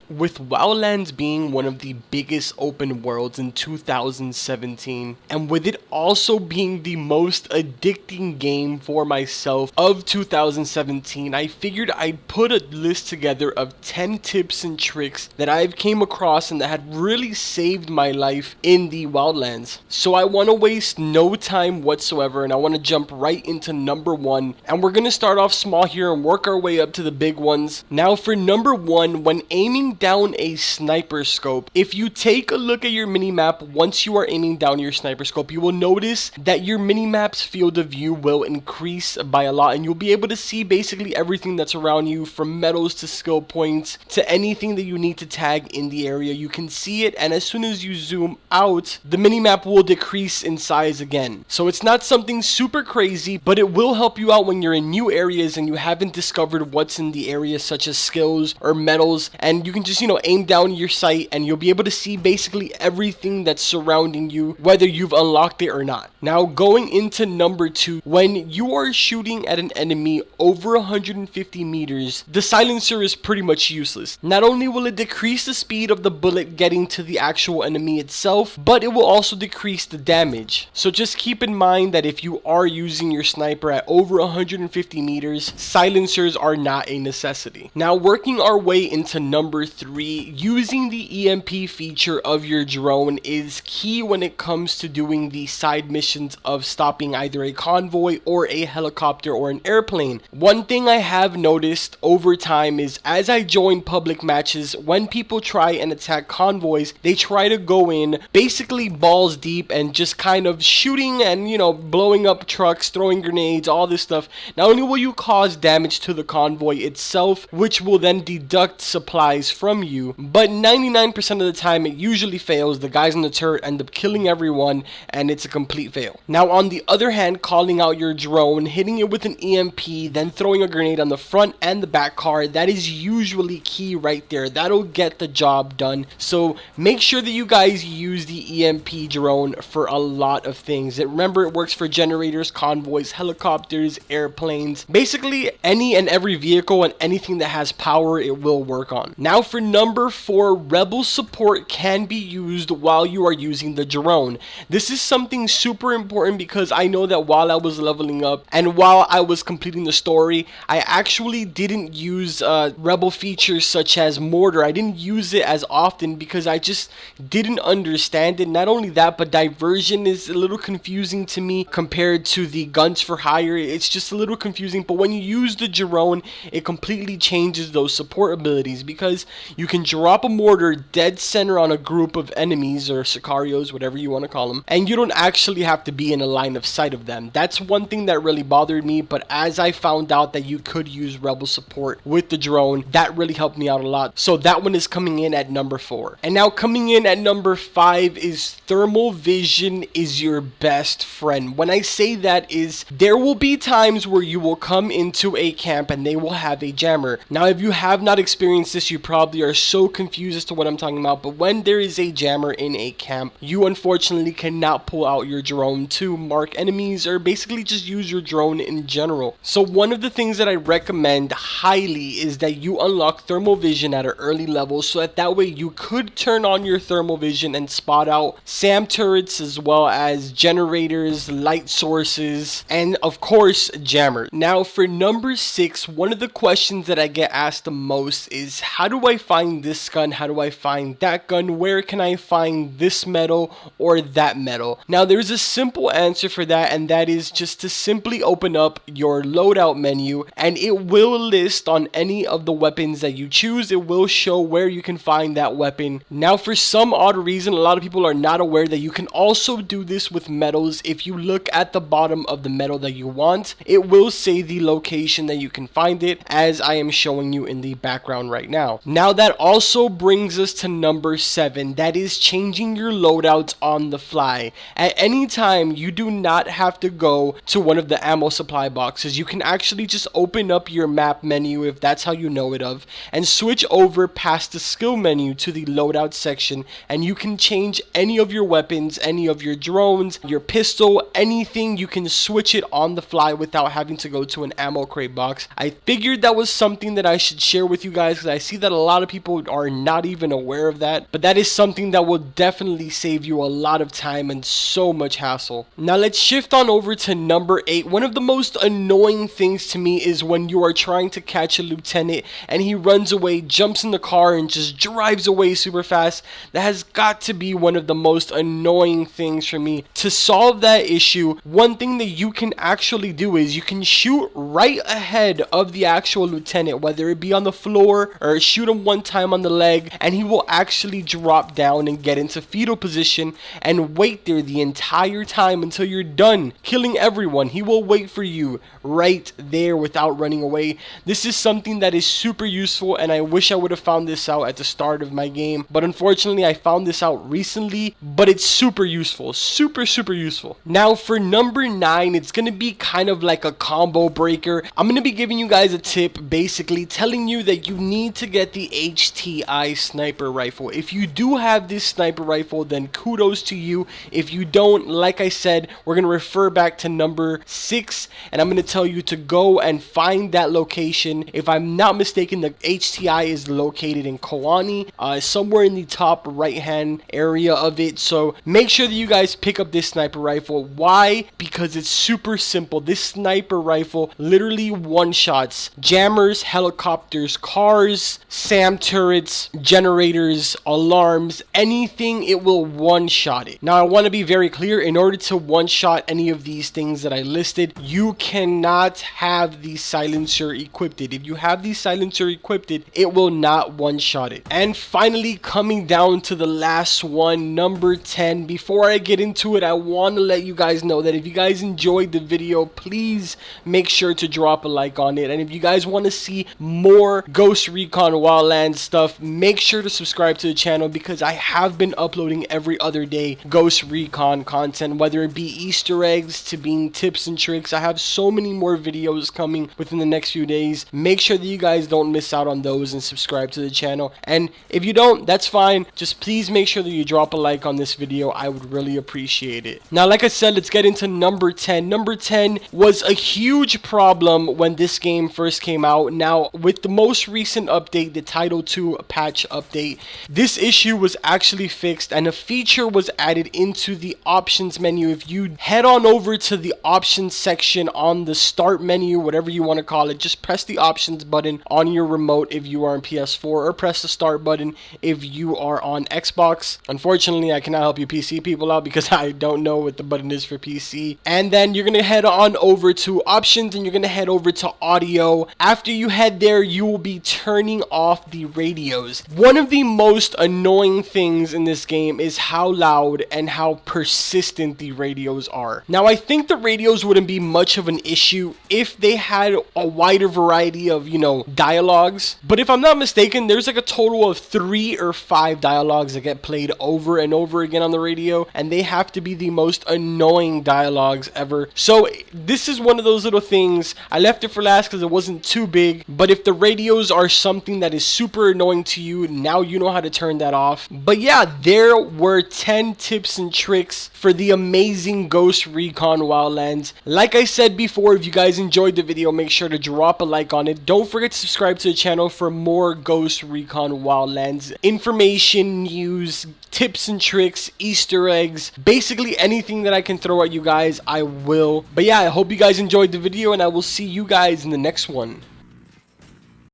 With Wildlands being one of the biggest open worlds in 2017, and with it also being the most addicting game for myself of 2017, I figured I'd put a list together of 10 tips and tricks that I've came across and that had really saved my life in the Wildlands. So I want to waste no time whatsoever, and I want to jump right into number 1, and we're going to start off small here and work our way up to the big ones. Now for number 1, when aiming down a sniper scope, if you take a look at your minimap once you are aiming down your sniper scope, you will notice that your minimap's field of view will increase by a lot, and you'll be able to see basically everything that's around you, from medals to skill points to anything that you need to tag in the area. You can see it, and as soon as you zoom out, the minimap will decrease in size again. So it's not something super crazy, but it will help you out when you're in new areas and you haven't discovered what's in the area, such as skills or medals, and you can just, aim down your sight and you'll be able to see basically everything that's surrounding you, whether you've unlocked it or not. Now going into number 2, when you are shooting at an enemy over 150 meters, the silencer is pretty much useless. Not only will it decrease the speed of the bullet getting to the actual enemy itself, but it will also decrease the damage. So just keep in mind that if you are using your sniper at over 150 meters, silencers are not a necessity. Now working our way into number 3, using the EMP feature of your drone is key when it comes to doing the side missions of stopping either a convoy or a helicopter or an airplane. One thing I have noticed over time is as I join public matches, when people try and attack convoys, they try to go in basically balls deep and just kind of shooting and blowing up trucks, throwing grenades, all this stuff. Not only will you cause damage to the convoy itself, which will then deduct supplies from you, but 99% of the time it usually fails. The guys in the turret end up killing everyone and it's a complete fail. Now on the other hand, calling out your drone, hitting it with an EMP, then throwing a grenade on the front and the back car, that is usually key right there. That'll get the job done. So make sure that you guys use the EMP drone for a lot of things. Remember, it works for generators, convoys, helicopters, airplanes, basically any and every vehicle and anything that has power it will work on. Now for number 4, rebel support can be used while you are using the drone. This is something super important because I know that while I was leveling up and while I was completing the story, I actually didn't use rebel features such as mortar. I didn't use it as often because I just didn't understand it. Not only that, but diversion is a little confusing to me compared to the guns for hire. It's just a little confusing, but when you use the drone, it completely changes those support abilities because you can drop a mortar dead center on a group of enemies or sicarios, whatever you want to call them, and you don't actually have to be in a line of sight of them. That's one thing that really bothered me, but as I found out that you could use rebel support with the drone, that really helped me out a lot. So that one is coming in at number 4. And now coming in at number 5 is thermal vision is your best friend. When I say that is, there will be times where you will come into a camp and they will have a jammer. Now if you have not experienced this, you probably are so confused as to what I'm talking about, but when there is a jammer in a camp, you unfortunately cannot pull out your drone to mark enemies or basically just use your drone in general. So one of the things that I recommend highly is that you unlock thermal vision at an early level so that way you could turn on your thermal vision and spot out SAM turrets as well as generators, light sources, and of course jammer. Now for number 6, one of the questions that I get asked the most is, how do I find this gun? How do I find that gun? Where can I find this medal or that medal? Now there's a simple answer for that, and that is just to simply open up your loadout menu and it will list on any of the weapons that you choose. It will show where you can find that weapon. Now for some odd reason, a lot of people are not aware that you can also do this with medals. If you look at the bottom of the medal that you want, it will say the location that you can find it, as I am showing you in the background right now. Now that also brings us to number 7, that is changing your loadouts on the fly. At any time, you do not have to go to one of the ammo supply boxes. You can actually just open up your map menu, if that's how you know it of, and switch over past the skill menu to the loadout section, and you can change any of your weapons, any of your drones, your pistol, anything. You can switch it on the fly without having to go to an ammo crate box. I figured that was something that I should share with you guys because I see that a lot lot of people are not even aware of that, but that is something that will definitely save you a lot of time and so much hassle. Now let's shift on over to number 8. One of the most annoying things to me is when you are trying to catch a lieutenant and he runs away, jumps in the car, and just drives away super fast. That has got to be one of the most annoying things for me. To solve that issue, one thing that you can actually do is you can shoot right ahead of the actual lieutenant, whether it be on the floor or shoot him one time on the leg, and he will actually drop down and get into fetal position and wait there the entire time until you're done killing everyone. He will wait for you right there without running away. This is something that is super useful, and I wish I would have found this out at the start of my game, but unfortunately I found this out recently, but it's super useful. Super useful. Now for number 9, it's gonna be kind of like a combo breaker. I'm gonna be giving you guys a tip, basically telling you that you need to get the HTI sniper rifle. If you do have this sniper rifle, then kudos to you. If you don't, like I said, we're gonna refer back to number 6, and I'm gonna tell you to go and find that location. If I'm not mistaken, the HTI is located in Kawani, somewhere in the top right hand area of it. So make sure that you guys pick up this sniper rifle. Why? Because it's super simple. This sniper rifle literally one-shots jammers, helicopters, cars, SAM turrets, generators, alarms, anything. It will one-shot it. Now I want to be very clear, in order to one-shot any of these things that I listed, you cannot have the silencer equipped. If you have the silencer equipped, it will not one-shot it. And finally, coming down to the last one, number 10. Before I get into it, I want to let you guys know that if you guys enjoyed the video, please make sure to drop a like on it. And if you guys want to see more Ghost Recon Wildlands stuff, make sure to subscribe to the channel, because I have been uploading every other day Ghost Recon content, whether it be Easter eggs to being tips and tricks. I have so many more videos coming within the next few days. Make sure that you guys don't miss out on those and subscribe to the channel. And if you don't, that's fine. Just please make sure that you drop a like on this video. I would really appreciate it. Now, like I said, let's get into number 10. Number 10 was a huge problem when this game first came out. Now, with the most recent update, the Title 2 patch update, this issue was actually fixed and a feature was added into the options menu. If you head on over to the options section on the start menu, whatever you want to call it, just press the options button on your remote if you are on PS4, or press the start button if you are on Xbox. Unfortunately, I cannot help you PC people out because I don't know what the button is for PC. And then you're gonna head on over to options and you're gonna head over to audio. After you head there, you will be turning off the radios. One of the most annoying things in this game is how loud and how persistent the radios are. Now, I think the radios wouldn't be much of an issue if they had a wider variety of, dialogues. But if I'm not mistaken, there's like a total of 3 or 5 dialogues that get played over and over again on the radio, and they have to be the most annoying dialogues ever. So this is one of those little things. I left it for last because it wasn't too big, but if the radios are something that is super annoying to you, now you know how to turn that off. But yeah, there were 10 tips and tricks for the amazing Ghost Recon Wildlands. Like I said before, if you guys enjoyed the video, make sure to drop a like on it. Don't forget to subscribe to the channel for more Ghost Recon Wildlands information, news, tips and tricks, Easter eggs, basically anything that I can throw at you guys, I will. But yeah, I hope you guys enjoyed the video, and I will see you guys in the next one.